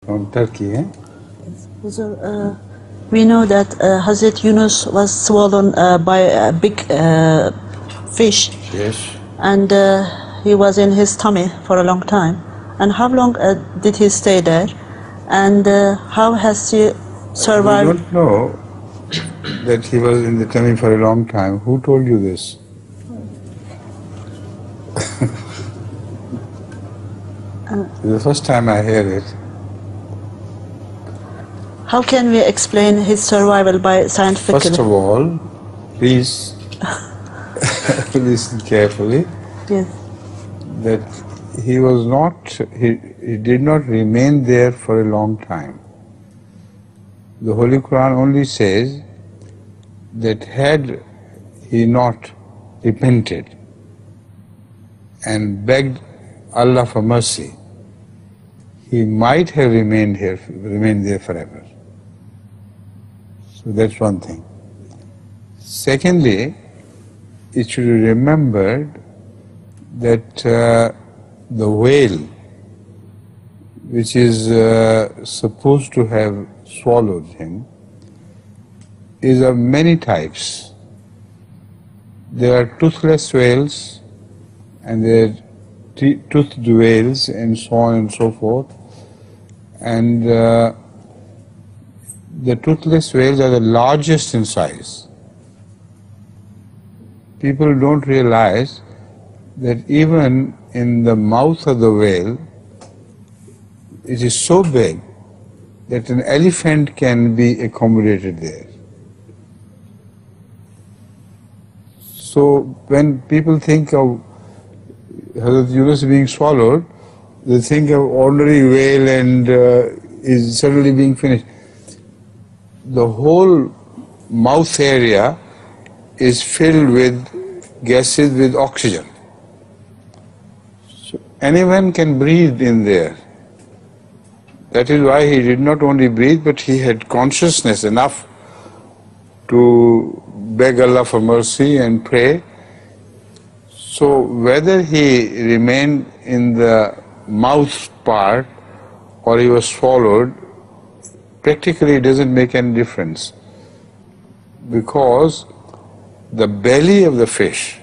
From Turkey, eh? We know that Hazrat Yunus was swollen by a big fish. Yes. And he was in his tummy for a long time. And how long did he stay there? And how has he survived? We don't know that he was in the tummy for a long time. Who told you this? It's the first time I hear it. How can we explain his survival by scientifically? First of all, please listen carefully. Yes. That he was not, he did not remain there for a long time. The Holy Quran only says that had he not repented and begged Allah for mercy, he might have remained there forever. So that's one thing. Secondly, it should be remembered that the whale, which is supposed to have swallowed him, is of many types. There are toothless whales, and there are toothed whales, and so on and so forth. And the toothless whales are the largest in size. People don't realize that even in the mouth of the whale, it is so big that an elephant can be accommodated there. So when people think of Hazrat Yunus being swallowed, they think of ordinary whale and is suddenly being finished. The whole mouth area is filled with gases with oxygen. So anyone can breathe in there. That is why he did not only breathe, but he had consciousness enough to beg Allah for mercy and pray. So whether he remained in the mouth part or he was swallowed, practically it doesn't make any difference, because the belly of the fish,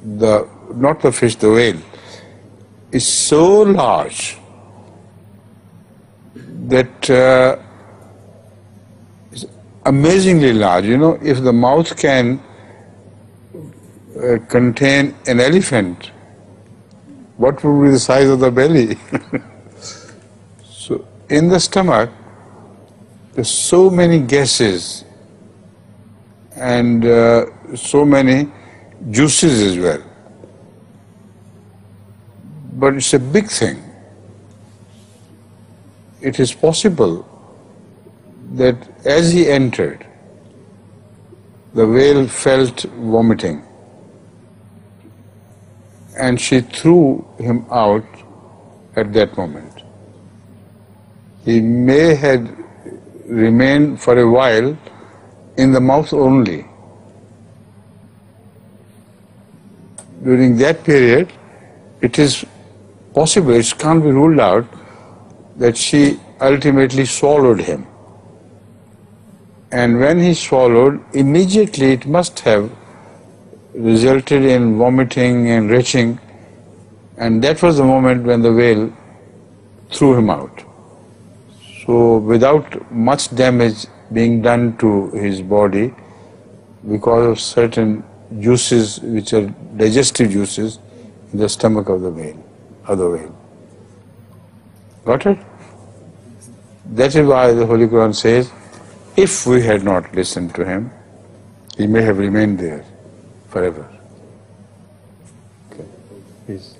not the fish, the whale, is so large that it's amazingly large. You know, if the mouth can contain an elephant, what would be the size of the belly? So in the stomach, there's so many gases and so many juices as well. But it's a big thing. It is possible that as he entered, the whale felt vomiting, and she threw him out at that moment. He may have remained for a while in the mouth only. During that period, it is possible, it can't be ruled out, that she ultimately swallowed him. And when he swallowed, immediately it must have resulted in vomiting and retching, and that was the moment when the whale threw him out. So without much damage being done to his body because of certain juices which are digestive juices in the stomach of the whale. Got it? That is why the Holy Quran says, if we had not listened to him, he may have remained there forever. Okay, please.